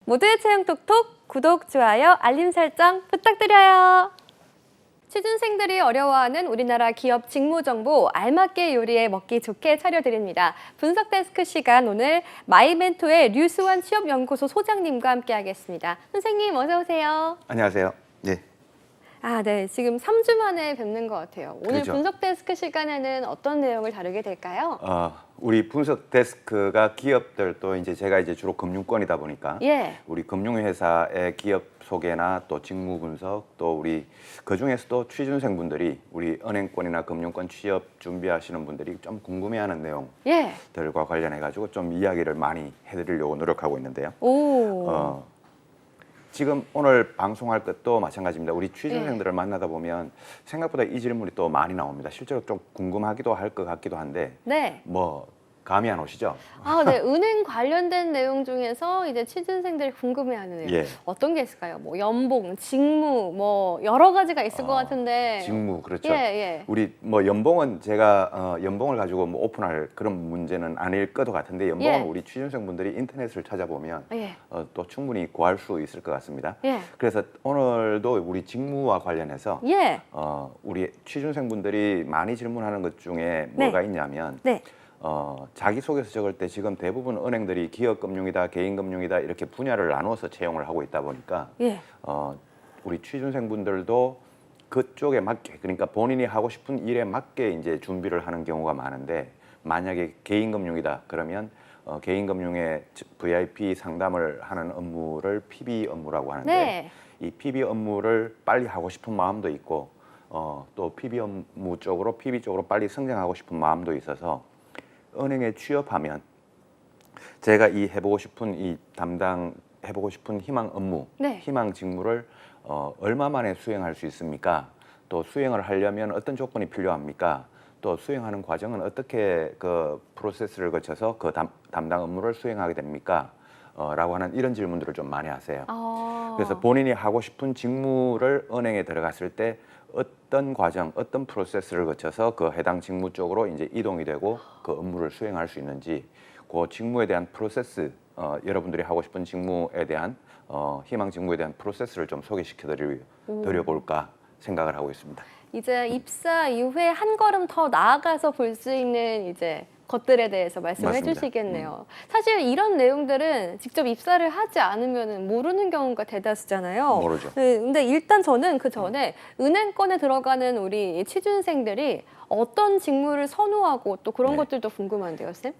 모두의 체형 톡톡 구독, 좋아요, 알림 설정 부탁드려요. 취준생들이 어려워하는 우리나라 기업 직무 정보 알맞게 요리해 먹기 좋게 차려드립니다. 분석 데스크 시간 오늘 마이멘토의 류수환 취업연구소 소장님과 함께하겠습니다. 선생님 어서 오세요. 안녕하세요. 네. 네. 지금 3주 만에 뵙는 것 같아요. 오늘 그렇죠. 분석 데스크 시간에는 어떤 내용을 다루게 될까요? 우리 분석 데스크가 기업들도 이제 제가 이제 주로 금융권이다 보니까 우리 금융회사의 기업 소개나 또 직무 분석 또 우리 그 중에서도 취준생분들이 우리 은행권이나 금융권 취업 준비하시는 분들이 좀 궁금해하는 내용들과 관련해 가지고 좀 이야기를 많이 해드리려고 노력하고 있는데요. 지금 오늘 방송할 것도 마찬가지입니다. 우리 취준생들을 만나다 보면 생각보다 이 질문이 또 많이 나옵니다. 실제로 좀 궁금하기도 할 것 같기도 한데 뭐 감이 안 오시죠? 네. 은행 관련된 내용 중에서 이제 취준생들이 궁금해하는 내용 어떤 게 있을까요? 뭐 연봉, 직무, 뭐 여러 가지가 있을 것 같은데. 직무 그렇죠. 우리 뭐 연봉은 제가 연봉을 가지고 뭐 오픈할 그런 문제는 아닐 것도 같은데 연봉은 우리 취준생분들이 인터넷을 찾아보면 또 충분히 구할 수 있을 것 같습니다. 그래서 오늘도 우리 직무와 관련해서 우리 취준생분들이 많이 질문하는 것 중에 뭐가 있냐면. 자기소개서 적을 때 지금 대부분 은행들이 기업금융이다, 개인금융이다 이렇게 분야를 나눠서 채용을 하고 있다 보니까 우리 취준생분들도 그쪽에 맞게 그러니까 본인이 하고 싶은 일에 맞게 이제 준비를 하는 경우가 많은데 만약에 개인금융이다 그러면 개인금융의 VIP 상담을 하는 업무를 PB 업무라고 하는데 이 PB 업무를 빨리 하고 싶은 마음도 있고 또 PB 업무 쪽으로 PB 쪽으로 빨리 성장하고 싶은 마음도 있어서 은행에 취업하면 제가 이 해보고 싶은 이 담당 해보고 싶은 희망 업무, 희망 직무를 얼마 만에 수행할 수 있습니까? 또 수행을 하려면 어떤 조건이 필요합니까? 또 수행하는 과정은 어떻게 그 프로세스를 거쳐서 그 담당 업무를 수행하게 됩니까? 라고 하는 이런 질문들을 좀 많이 하세요. 그래서 본인이 하고 싶은 직무를 은행에 들어갔을 때 어떤 과정, 어떤 프로세스를 거쳐서 그 해당 직무 쪽으로 이제 이동이 되고 그 업무를 수행할 수 있는지 그 직무에 대한 프로세스, 여러분들이 하고 싶은 직무에 대한 희망 직무에 대한 프로세스를 좀 소개시켜 드려볼까 생각을 하고 있습니다. 이제 입사 이후에 한 걸음 더 나아가서 볼 수 있는 이제 것들에 대해서 말씀을 해주시겠네요. 사실 이런 내용들은 직접 입사를 하지 않으면 모르는 경우가 대다수잖아요. 모르죠. 근데 일단 저는 그 전에 은행권에 들어가는 우리 취준생들이 어떤 직무를 선호하고 또 그런 것들도 궁금한데요, 쌤?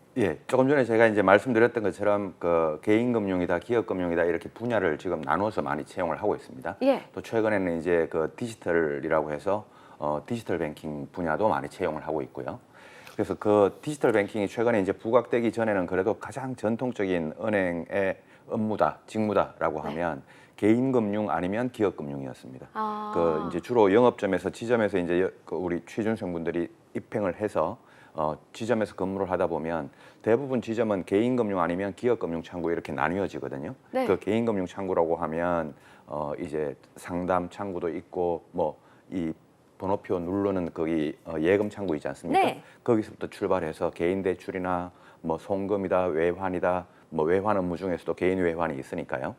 조금 전에 제가 이제 말씀드렸던 것처럼 그 개인금융이다, 기업금융이다 이렇게 분야를 지금 나눠서 많이 채용을 하고 있습니다. 또 최근에는 이제 그 디지털이라고 해서 디지털 뱅킹 분야도 많이 채용을 하고 있고요. 그래서 그 디지털 뱅킹이 최근에 이제 부각되기 전에는 그래도 가장 전통적인 은행의 업무다, 직무다라고 하면 개인금융 아니면 기업금융이었습니다. 그 이제 주로 영업점에서 지점에서 이제 그 우리 취준생분들이 입행을 해서 지점에서 근무를 하다 보면 대부분 지점은 개인금융 아니면 기업금융 창구 이렇게 나뉘어지거든요. 그 개인금융 창구라고 하면 이제 상담 창구도 있고 뭐 이 번호표 누르는 거기 예금 창구 있지 않습니까? 거기서부터 출발해서 개인 대출이나 뭐 송금이다, 외환이다, 뭐 외환 업무 중에서도 개인 외환이 있으니까요.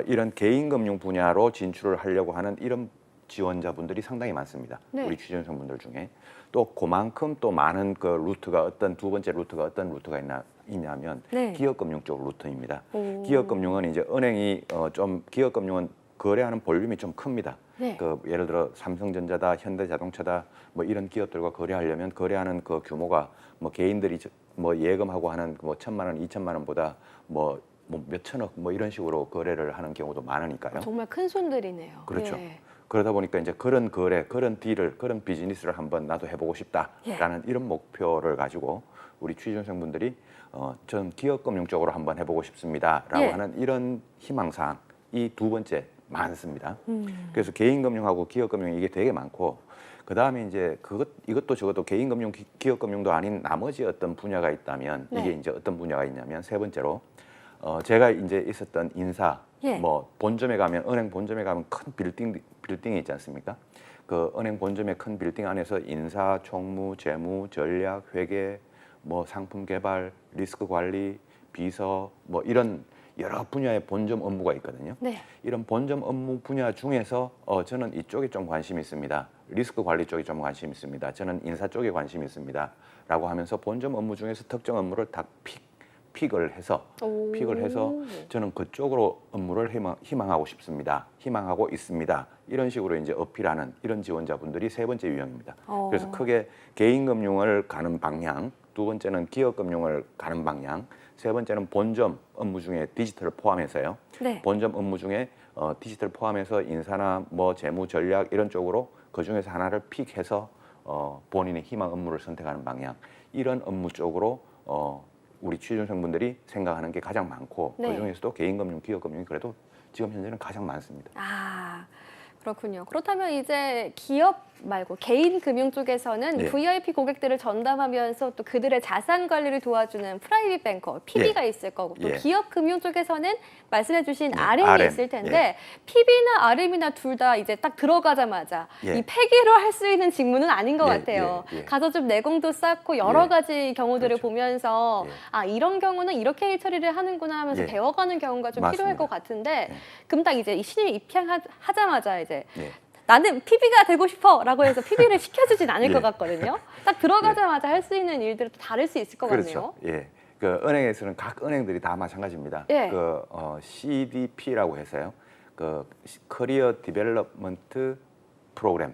이런 개인 금융 분야로 진출을 하려고 하는 이런 지원자분들이 상당히 많습니다. 우리 취준생분들 중에 또 그만큼 또 많은 그 루트가 어떤 두 번째 루트가 어떤 루트가 있냐면 기업금융 쪽 루트입니다. 기업금융은 이제 은행이 좀 기업금융은 거래하는 볼륨이 좀 큽니다. 그 예를 들어 삼성전자다, 현대자동차다 뭐 이런 기업들과 거래하려면 거래하는 그 규모가 뭐 개인들이 뭐 예금하고 하는 뭐 1,000만 원, 2,000만 원보다 뭐 몇천억 뭐 이런 식으로 거래를 하는 경우도 많으니까요. 정말 큰 손들이네요. 그렇죠. 그러다 보니까 이제 그런 거래, 그런 딜을, 그런 비즈니스를 한번 나도 해보고 싶다라는 이런 목표를 가지고 우리 취준생분들이 전 기업금융 쪽으로 한번 해보고 싶습니다라고 하는 이런 희망사항 이 두 번째 많습니다. 그래서 개인금융하고 기업금융 이게 되게 많고 그 다음에 이제 이것도 저것도 개인금융, 기업금융도 아닌 나머지 어떤 분야가 있다면 이게 이제 어떤 분야가 있냐면 세 번째로 제가 이제 있었던 인사 뭐 본점에 가면 은행 본점에 가면 큰 빌딩이 있지 않습니까? 그 은행 본점의 큰 빌딩 안에서 인사, 총무, 재무, 전략, 회계, 뭐 상품 개발, 리스크 관리, 비서 뭐 이런 여러 분야의 본점 업무가 있거든요. 네. 이런 본점 업무 분야 중에서 저는 이쪽에 좀 관심이 있습니다. 리스크 관리 쪽에 좀 관심이 있습니다. 저는 인사 쪽에 관심이 있습니다. 라고 하면서 본점 업무 중에서 특정 업무를 다 픽을 해서 저는 그쪽으로 업무를 희망하고 싶습니다. 희망하고 있습니다. 이런 식으로 이제 어필하는 이런 지원자분들이 세 번째 유형입니다. 그래서 크게 개인금융을 가는 방향, 두 번째는 기업금융을 가는 방향, 세 번째는 본점 업무 중에 디지털을 포함해서요. 네. 본점 업무 중에 디지털 포함해서 인사나 뭐 재무 전략 이런 쪽으로 그 중에서 하나를 픽해서 본인의 희망 업무를 선택하는 방향, 이런 업무 쪽으로 우리 취준생분들이 생각하는 게 가장 많고 네. 그중에서도 개인금융, 기업금융이 그래도 지금 현재는 가장 많습니다. 아, 그렇군요. 그렇다면 이제 기업 말고 개인 금융 쪽에서는 예. VIP 고객들을 전담하면서 또 그들의 자산 관리를 도와주는 프라이빗 뱅커, PB가 있을 거고 또 예. 기업 금융 쪽에서는 말씀해주신 예. RM이 RM. 있을 텐데 PB나 RM이나 둘 다 이제 딱 들어가자마자 예. 이 폐기로 할 수 있는 직무는 아닌 것 예. 같아요. 예. 예. 가서 좀 내공도 쌓고 여러 예. 가지 경우들을 그렇죠. 보면서 예. 아 이런 경우는 이렇게 일 처리를 하는구나 하면서 예. 배워가는 경우가 좀 필요할 맞습니다. 것 같은데 예. 그럼 딱 이제 이 신입 입향하자마자 이제 예. 나는 PB가 되고 싶어라고 해서 PB를 시켜주진 않을 예. 것 같거든요. 딱 들어가자마자 할 수 있는 일들은 또 다를 수 있을 것 그렇죠. 같네요. 예. 그 은행에서는 각 은행들이 다 마찬가지입니다. 예. 그 CDP라고 해서요. 그 커리어 디벨롭먼트 프로그램,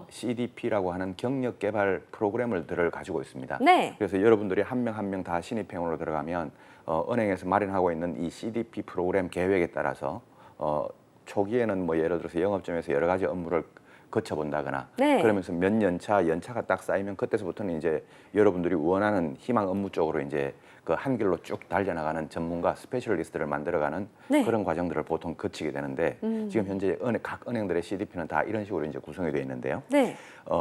CDP라고 하는 경력 개발 프로그램들을 가지고 있습니다. 네. 그래서 여러분들이 한 명 한 명 다 신입생으로 들어가면 은행에서 마련하고 있는 이 CDP 프로그램 계획에 따라서 초기에는 뭐 예를 들어서 영업점에서 여러 가지 업무를 거쳐본다거나 네. 그러면서 몇 년 차, 연차가 딱 쌓이면 그때서부터는 이제 여러분들이 원하는 희망 업무 쪽으로 이제 그 한 길로 쭉 달려나가는 전문가 스페셜리스트를 만들어가는 네. 그런 과정들을 보통 거치게 되는데 지금 현재 각 은행들의 CDP는 다 이런 식으로 이제 구성이 되어 있는데요. 네.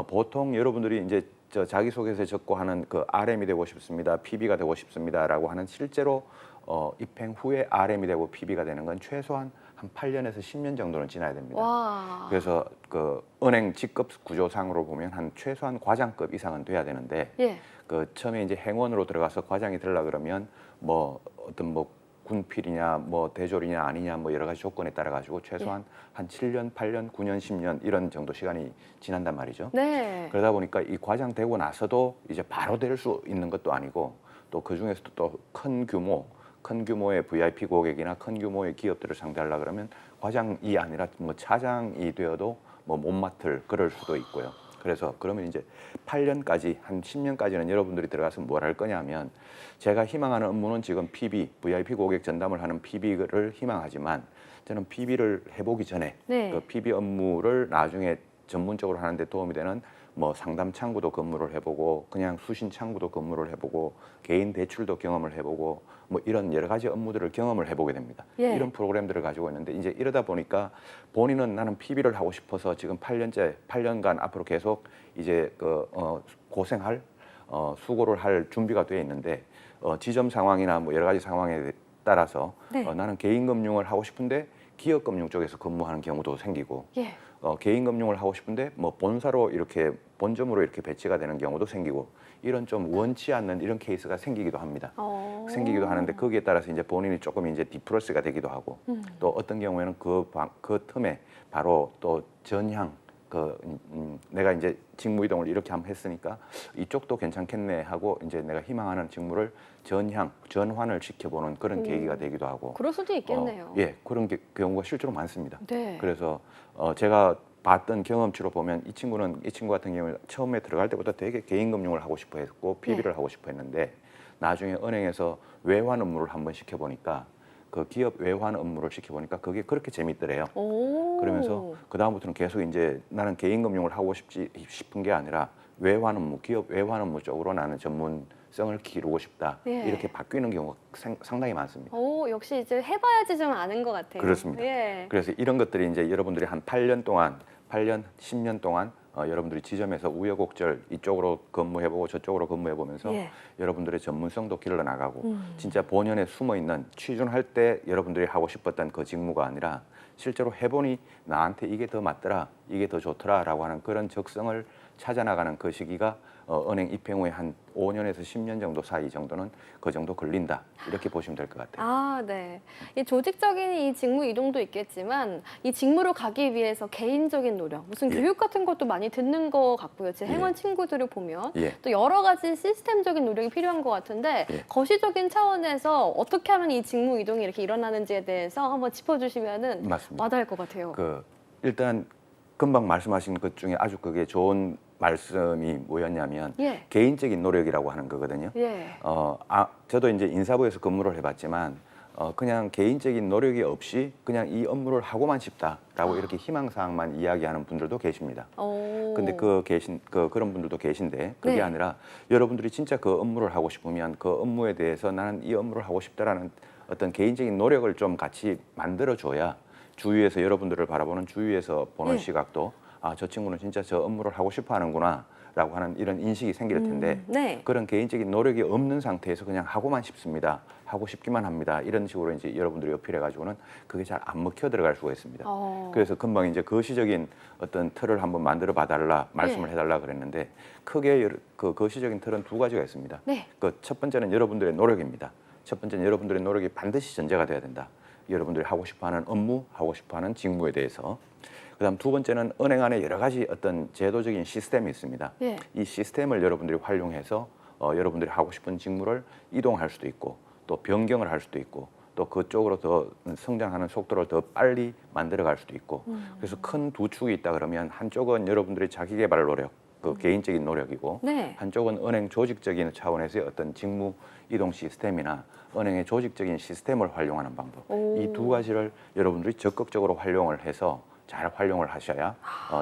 보통 여러분들이 이제 자기소개서에 적고 하는 그 RM이 되고 싶습니다, PB가 되고 싶습니다라고 하는 실제로 입행 후에 RM이 되고 PB가 되는 건 최소한 한 8년에서 10년 정도는 지나야 됩니다. 와. 그래서 그 은행 직급 구조상으로 보면 한 최소한 과장급 이상은 돼야 되는데 예. 그 처음에 이제 행원으로 들어가서 과장이 되려 그러면 뭐 어떤 뭐 군필이냐 뭐 대졸이냐 아니냐 뭐 여러 가지 조건에 따라 가지고 최소한 한 7년, 8년, 9년, 10년 이런 정도 시간이 지난단 말이죠. 네. 그러다 보니까 이 과장 되고 나서도 이제 바로 될 수 있는 것도 아니고 또 그 중에서도 또 큰 규모의 VIP 고객이나 큰 규모의 기업들을 상대하려 그러면 과장이 아니라 뭐 차장이 되어도 뭐 못 맡을 그럴 수도 있고요. 그래서 그러면 이제 8년까지 한 10년까지는 여러분들이 들어가서 뭘 할 거냐면 제가 희망하는 업무는 지금 PB, VIP 고객 전담을 하는 PB를 희망하지만 저는 PB를 해보기 전에 네. 그 PB 업무를 나중에 전문적으로 하는데 도움이 되는 뭐 상담 창구도 근무를 해보고 그냥 수신 창구도 근무를 해보고 개인 대출도 경험을 해보고 뭐 이런 여러 가지 업무들을 경험을 해보게 됩니다. 예. 이런 프로그램들을 가지고 있는데 이제 이러다 보니까 본인은 나는 PB를 하고 싶어서 지금 8년간 앞으로 계속 이제 고생할 수고를 할 준비가 돼 있는데 지점 상황이나 뭐 여러 가지 상황에 따라서 네. 나는 개인 금융을 하고 싶은데 기업 금융 쪽에서 근무하는 경우도 생기고 예. 개인 금융을 하고 싶은데 뭐 본사로 이렇게 본점으로 이렇게 배치가 되는 경우도 생기고 이런 좀 원치 않는 이런 케이스가 생기기도 합니다. 생기기도 하는데 거기에 따라서 이제 본인이 조금 이제 디프러스가 되기도 하고 또 어떤 경우에는 그 틈에 바로 또 전향 내가 이제 직무 이동을 이렇게 한번 했으니까 이쪽도 괜찮겠네 하고 이제 내가 희망하는 직무를 전환을 시켜보는 그런 계기가 되기도 하고. 그럴 수도 있겠네요. 예, 그런 경우가 실제로 많습니다. 네. 그래서 제가 봤던 경험치로 보면 이 친구 같은 경우는 처음에 들어갈 때부터 되게 개인 금융을 하고 싶어 했고 PB를 하고 싶어 했는데 나중에 은행에서 외환 업무를 한번 시켜보니까 그 기업 외환 업무를 시켜보니까 그게 그렇게 재밌더래요. 그러면서 그 다음부터는 계속 이제 나는 개인 금융을 하고 싶은 게 아니라 외환 업무, 기업 외환 업무 쪽으로 나는 전문성을 기르고 싶다. 예. 이렇게 바뀌는 경우가 상당히 많습니다. 역시 이제 해봐야지 좀 아는 것 같아요. 그렇습니다. 예. 그래서 이런 것들이 이제 여러분들이 한 8년, 10년 동안 여러분들이 지점에서 우여곡절 이쪽으로 근무해보고 저쪽으로 근무해보면서 예. 여러분들의 전문성도 길러나가고 진짜 본연에 숨어있는 취준할 때 여러분들이 하고 싶었던 그 직무가 아니라 실제로 해보니 나한테 이게 더 맞더라, 이게 더 좋더라라고 하는 그런 적성을 찾아나가는 그 시기가 은행 입행 후에 한 5년에서 10년 정도 사이 정도는 그 정도 걸린다. 이렇게 보시면 될 것 같아요. 아, 네. 이 조직적인 이 직무 이동도 있겠지만 이 직무로 가기 위해서 개인적인 노력, 무슨 예. 교육 같은 것도 많이 듣는 것 같고요. 제 행원 예. 친구들을 보면 예. 또 여러 가지 시스템적인 노력이 필요한 것 같은데 예. 거시적인 차원에서 어떻게 하면 이 직무 이동이 이렇게 일어나는지에 대해서 한번 짚어주시면은 맞습니다. 와닿을 것 같아요. 일단 금방 말씀하신 것 중에 아주 그게 좋은 말씀이 뭐였냐면 예. 개인적인 노력이라고 하는 거거든요. 예. 저도 이제 인사부에서 근무를 해봤지만 그냥 개인적인 노력이 없이 그냥 이 업무를 하고만 싶다라고 이렇게 희망사항만 이야기하는 분들도 계십니다. 근데 그런 분들도 계신데 그게 네. 아니라 여러분들이 진짜 그 업무를 하고 싶으면 그 업무에 대해서 나는 이 업무를 하고 싶다라는 어떤 개인적인 노력을 좀 같이 만들어줘야 주위에서 여러분들을 바라보는 주위에서 보는 네. 시각도 저 친구는 진짜 저 업무를 하고 싶어 하는구나 라고 하는 이런 인식이 생길 텐데 네. 그런 개인적인 노력이 없는 상태에서 그냥 하고만 싶습니다. 하고 싶기만 합니다. 이런 식으로 이제 여러분들이 어필해 가지고는 그게 잘 안 먹혀 들어갈 수가 있습니다. 그래서 금방 이제 거시적인 어떤 틀을 한번 만들어 봐달라 말씀을 해달라 그랬는데 크게 그 거시적인 틀은 두 가지가 있습니다. 네. 그 첫 번째는 여러분들의 노력입니다. 첫 번째는 여러분들의 노력이 반드시 전제가 돼야 된다. 여러분들이 하고 싶어하는 업무, 하고 싶어하는 직무에 대해서. 그다음 두 번째는 은행 안에 여러 가지 어떤 제도적인 시스템이 있습니다. 예. 이 시스템을 여러분들이 활용해서 여러분들이 하고 싶은 직무를 이동할 수도 있고 또 변경을 할 수도 있고 또 그쪽으로 더 성장하는 속도를 더 빨리 만들어갈 수도 있고 그래서 큰 두 축이 있다 그러면 한쪽은 여러분들의 자기개발 노력, 그 개인적인 노력이고 네. 한쪽은 은행 조직적인 차원에서의 어떤 직무 이동 시스템이나 은행의 조직적인 시스템을 활용하는 방법 이 두 가지를 여러분들이 적극적으로 활용을 해서 잘 활용을 하셔야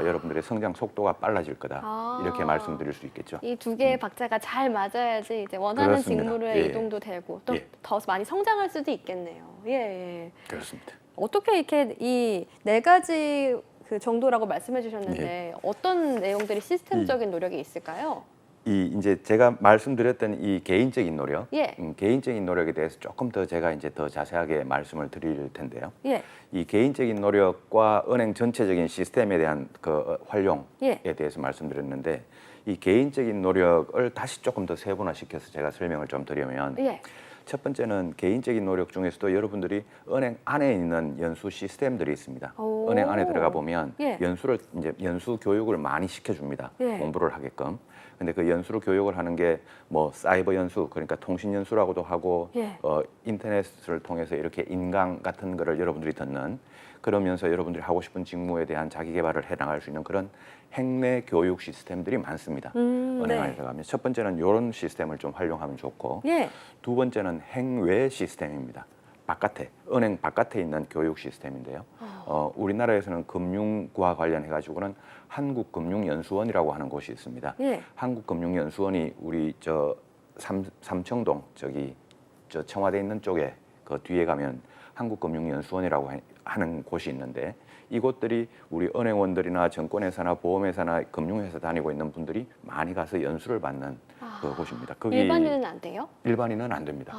여러분들의 성장 속도가 빨라질 거다 이렇게 말씀드릴 수 있겠죠. 이 두 개의 박자가 잘 맞아야지 이제 원하는 그렇습니다. 직무의 예. 이동도 되고 또 예. 더 많이 성장할 수도 있겠네요. 예, 예. 그렇습니다. 어떻게 이렇게 이 네 가지 그 정도라고 말씀해 주셨는데 어떤 내용들이 시스템적인 노력이 있을까요? 이제 제가 말씀드렸던 이 개인적인 노력, 예. 개인적인 노력에 대해서 조금 더 제가 이제 더 자세하게 말씀을 드릴 텐데요. 예. 이 개인적인 노력과 은행 전체적인 시스템에 대한 그 활용에 예. 대해서 말씀드렸는데 이 개인적인 노력을 다시 조금 더 세분화시켜서 제가 설명을 좀 드리면 예. 첫 번째는 개인적인 노력 중에서도 여러분들이 은행 안에 있는 연수 시스템들이 있습니다. 오. 은행 안에 들어가 보면 예. 연수 교육을 많이 시켜줍니다. 예. 공부를 하게끔. 근데 그 연수로 교육을 하는 게 뭐 사이버 연수, 그러니까 통신 연수라고도 하고 예. 인터넷을 통해서 이렇게 인강 같은 거를 여러분들이 듣는 그러면서 여러분들이 하고 싶은 직무에 대한 자기 개발을 해 나갈 수 있는 그런 행내 교육 시스템들이 많습니다. 은행 안에 들어가면 첫 번째는 이런 시스템을 좀 활용하면 좋고 예. 두 번째는 행외 시스템입니다. 은행 바깥에 있는 교육 시스템인데요. 우리나라에서는 금융과 관련해 가지고는 한국금융연수원이라고 하는 곳이 있습니다. 예. 한국금융연수원이 우리 삼청동 저 청와대 있는 쪽에 그 뒤에 가면 한국금융연수원이라고 하는 곳이 있는데 이곳들이 우리 은행원들이나 증권회사나 보험회사나 금융회사 다니고 있는 분들이 많이 가서 연수를 받는 그 곳입니다. 거기 일반인은 안 돼요? 일반인은 안 됩니다.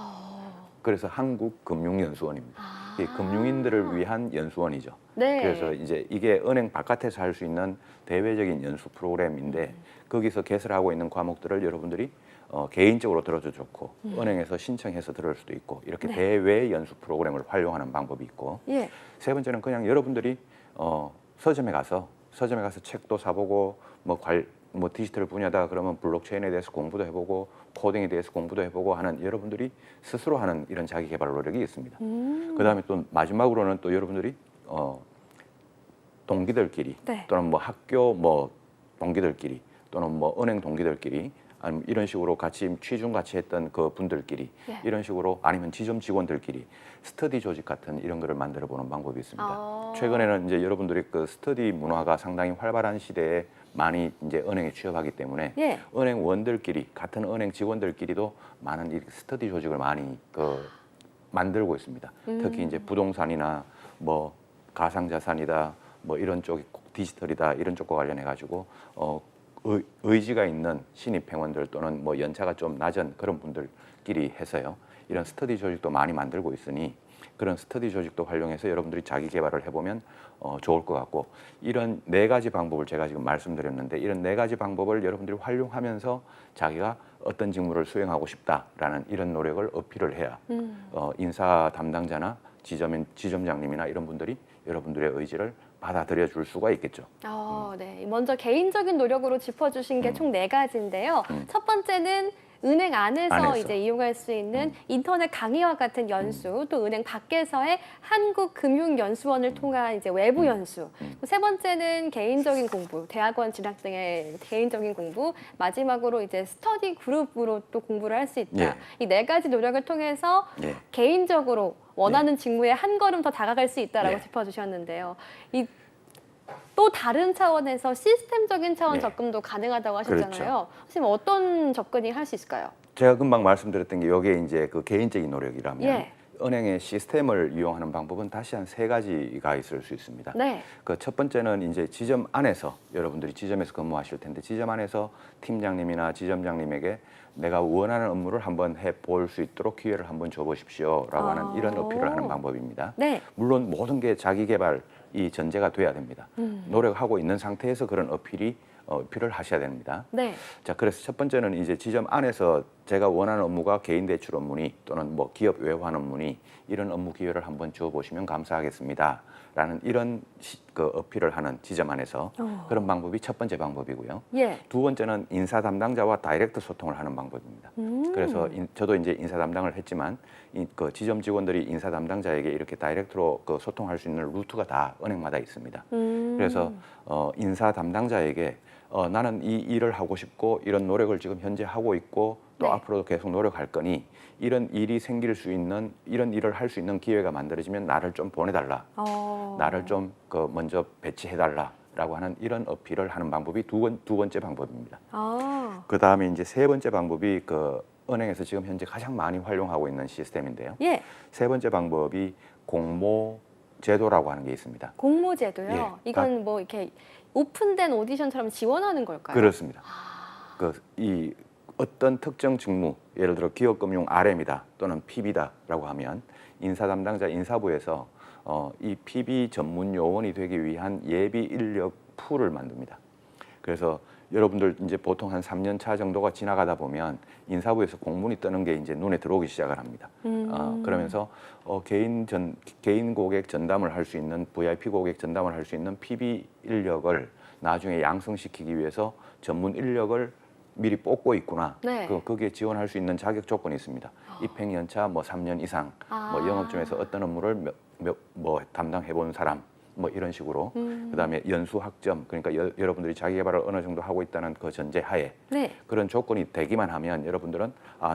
그래서 한국금융연수원입니다. 이게 금융인들을 위한 연수원이죠. 네. 그래서 이제 이게 은행 바깥에서 할 수 있는 대외적인 연수 프로그램인데 거기서 개설하고 있는 과목들을 여러분들이 개인적으로 들어도 좋고 은행에서 신청해서 들을 수도 있고 이렇게 네. 대외 연수 프로그램을 활용하는 방법이 있고 예. 세 번째는 그냥 여러분들이 서점에 가서 책도 사보고 뭐 디지털 분야다 그러면 블록체인에 대해서 공부도 해보고 코딩에 대해서 공부도 해보고 하는 여러분들이 스스로 하는 이런 자기 개발 노력이 있습니다. 그다음에 또 마지막으로는 또 여러분들이 동기들끼리 네. 또는 뭐 학교 동기들끼리 또는 뭐 은행 동기들끼리 아니면 이런 식으로 같이 취중 같이 했던 그 분들끼리 예. 이런 식으로 아니면 지점 직원들끼리 스터디 조직 같은 이런 거를 만들어 보는 방법이 있습니다. 최근에는 이제 여러분들이 그 스터디 문화가 상당히 활발한 시대에 많이 이제 은행에 취업하기 때문에 예. 은행원들끼리 같은 은행 직원들끼리도 많은 이 스터디 조직을 많이 만들고 있습니다. 특히 이제 부동산이나 뭐 가상자산이다 뭐 이런 쪽이 디지털이다 이런 쪽과 관련해 가지고 의지가 있는 신입 회원들 또는 뭐 연차가 좀 낮은 그런 분들끼리 해서요 이런 스터디 조직도 많이 만들고 있으니 그런 스터디 조직도 활용해서 여러분들이 자기 개발을 해보면 좋을 것 같고, 이런 4가지 방법을 제가 지금 말씀드렸는데, 이런 4가지 방법을 여러분들이 활용하면서 자기가 어떤 직무를 수행하고 싶다라는 이런 노력을 어필을 해야 인사 담당자나 지점장님이나 이런 분들이 여러분들의 의지를 받아들여 줄 수가 있겠죠. 네. 먼저 개인적인 노력으로 짚어주신 게 총 4가지인데요. 첫 번째는 은행 안에서 이제 이용할 수 있는 인터넷 강의와 같은 연수, 또 은행 밖에서의 한국금융연수원을 통한 이제 외부 연수. 세 번째는 개인적인 공부, 대학원 진학 등의 개인적인 공부. 마지막으로 이제 스터디 그룹으로 또 공부를 할 수 있다. 예. 이 4가지 노력을 통해서 예. 개인적으로 원하는 직무에 한 걸음 더 다가갈 수 있다라고 예. 짚어주셨는데요. 또 다른 차원에서 시스템적인 차원 네. 접근도 가능하다고 하셨잖아요. 그렇죠. 선생님 어떤 접근이 할 수 있을까요? 제가 금방 말씀드렸던 게 이게 이제 그 개인적인 노력이라면 예. 은행의 시스템을 이용하는 방법은 다시 한 3가지가 있을 수 있습니다. 네. 그 첫 번째는 이제 지점 안에서 여러분들이 지점에서 근무하실 텐데, 지점 안에서 팀장님이나 지점장님에게 내가 원하는 업무를 한번 해볼 수 있도록 기회를 한번 줘보십시오라고 하는 이런 어필을 하는 방법입니다. 네. 물론 모든 게 자기 개발이 전제가 돼야 됩니다. 노력하고 있는 상태에서 그런 어필을 하셔야 됩니다. 네. 자, 그래서 첫 번째는 이제 지점 안에서 제가 원하는 업무가 개인 대출 업무니 또는 뭐 기업 외환 업무니 이런 업무 기회를 한번 주어보시면 감사하겠습니다. 라는 이런 그 어필을 하는 지점 안에서 그런 방법이 첫 번째 방법이고요. 예. 두 번째는 인사 담당자와 다이렉트 소통을 하는 방법입니다. 그래서 저도 이제 인사 담당을 했지만 그 지점 직원들이 인사 담당자에게 이렇게 다이렉트로 그 소통할 수 있는 루트가 다 은행마다 있습니다. 그래서 인사 담당자에게 나는 이 일을 하고 싶고 이런 노력을 지금 현재 하고 있고 또 네. 앞으로도 계속 노력할 거니 이런 일이 생길 수 있는, 이런 일을 할 수 있는 기회가 만들어지면 나를 좀 보내달라. 나를 좀 그 먼저 배치해달라라고 하는 이런 어필을 하는 방법이 두 번째 방법입니다. 그 다음에 이제 3번째 방법이 그 은행에서 지금 현재 가장 많이 활용하고 있는 시스템인데요. 예. 3번째 방법이 공모 제도라고 하는 게 있습니다. 공모제도요. 예. 이건 뭐 이렇게 오픈된 오디션처럼 지원하는 걸까요? 그렇습니다. 이 어떤 특정 직무, 예를 들어 기업금융 RM이다 또는 PB다라고 하면 인사 담당자 인사부에서 이 PB 전문 요원이 되기 위한 예비 인력 풀을 만듭니다. 그래서 여러분들 이제 보통 한 3년 차 정도가 지나가다 보면 인사부에서 공문이 뜨는 게 이제 눈에 들어오기 시작을 합니다. 그러면서 개인 고객 전담을 할 수 있는 VIP 고객 전담을 할 수 있는 PB 인력을 나중에 양성시키기 위해서 전문 인력을 미리 뽑고 있구나. 네. 거기에 지원할 수 있는 자격 조건이 있습니다. 입행 연차 뭐 3년 이상, 뭐 영업점에서 어떤 업무를 뭐 담당해 본 사람, 뭐 이런 식으로. 그다음에 연수 학점, 그러니까 여러분들이 자기 개발을 어느 정도 하고 있다는 그 전제하에 네. 그런 조건이 되기만 하면 여러분들은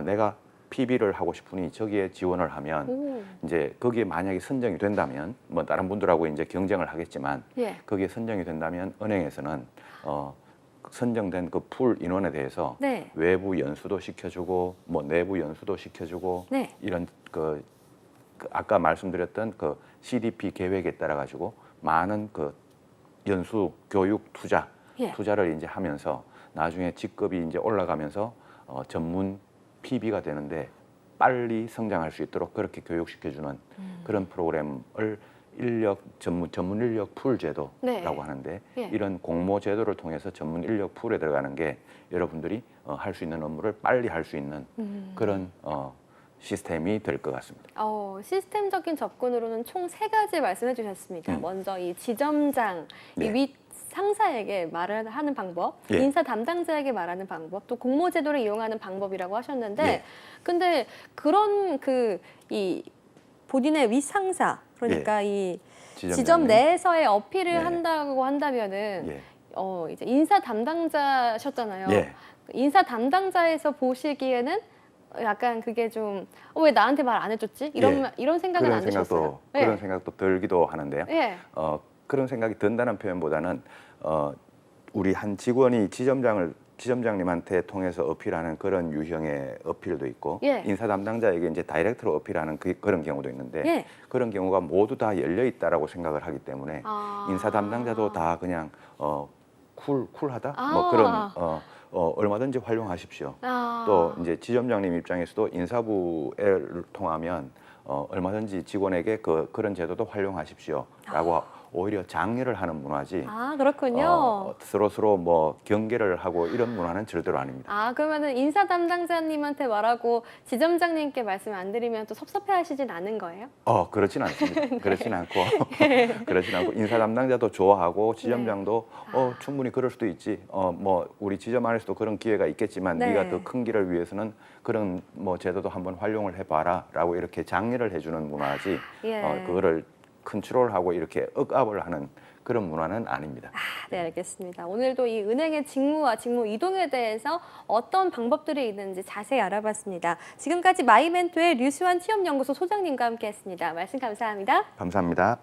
내가 PB를 하고 싶으니 저기에 지원을 하면 이제 거기에 만약에 선정이 된다면 뭐 다른 분들하고 이제 경쟁을 하겠지만 예. 거기에 선정이 된다면 은행에서는 선정된 그 풀 인원에 대해서 네. 외부 연수도 시켜주고 뭐 내부 연수도 시켜주고 네. 이런 그 아까 말씀드렸던 그 CDP 계획에 따라 가지고 많은 그 연수 교육 투자를 이제 하면서 나중에 직급이 이제 올라가면서 전문 PB가 되는데 빨리 성장할 수 있도록 그렇게 교육시켜주는 그런 프로그램을 전문 인력 풀 제도라고 네. 하는데 예. 이런 공모 제도를 통해서 전문 인력 풀에 들어가는 게 여러분들이 할 수 있는 업무를 빨리 할 수 있는 그런 시스템이 될 것 같습니다. 시스템적인 접근으로는 총 3가지 말씀해 주셨습니다. 먼저 이 지점장, 네. 이 윗 상사에게 말을 하는 방법, 예. 인사 담당자에게 말하는 방법, 또 공모제도를 이용하는 방법이라고 하셨는데, 예. 근데 그런 이 본인의 윗 상사, 그러니까 이 지점 내에서의 어필을 네. 한다고 한다면은 예. 이제 인사 담당자셨잖아요. 예. 인사 담당자에서 보시기에는 약간 그게 좀 왜 나한테 말 안 해줬지? 이런 생각은 안 드셨어요? 그런 생각도 들기도 하는데요. 예. 그런 생각이 든다는 표현보다는 우리 한 직원이 지점장님한테 통해서 어필하는 그런 유형의 어필도 있고 예. 인사 담당자에게 이제 다이렉트로 어필하는 그런 경우도 있는데 예. 그런 경우가 모두 다 열려 있다라고 생각을 하기 때문에 인사 담당자도 다 그냥 쿨하다 뭐 그런 얼마든지 활용하십시오. 또 이제 지점장님 입장에서도 인사부를 통하면 얼마든지 직원에게 그런 제도도 활용하십시오라고 오히려 장려를 하는 문화지. 아, 그렇군요. 서로 뭐 경계를 하고 이런 문화는 절대로 아닙니다. 아, 그러면은 인사 담당자님한테 말하고 지점장님께 말씀 안 드리면 또 섭섭해하시진 않은 거예요? 그렇진 않습니다. 그렇진 않고 그렇진 않고 인사 담당자도 좋아하고 지점장도 충분히 그럴 수도 있지. 뭐 우리 지점 안에서도 그런 기회가 있겠지만 네. 네가 더 큰 길을 위해서는 그런 뭐 제도도 한번 활용을 해봐라라고 이렇게 장려를 해주는 문화지. 예. 그거를 컨트롤하고 이렇게 억압을 하는 그런 문화는 아닙니다. 네, 알겠습니다. 오늘도 이 은행의 직무와 직무 이동에 대해서 어떤 방법들이 있는지 자세히 알아봤습니다. 지금까지 마이멘토의 류수환 취업연구소 소장님과 함께했습니다. 말씀 감사합니다. 감사합니다.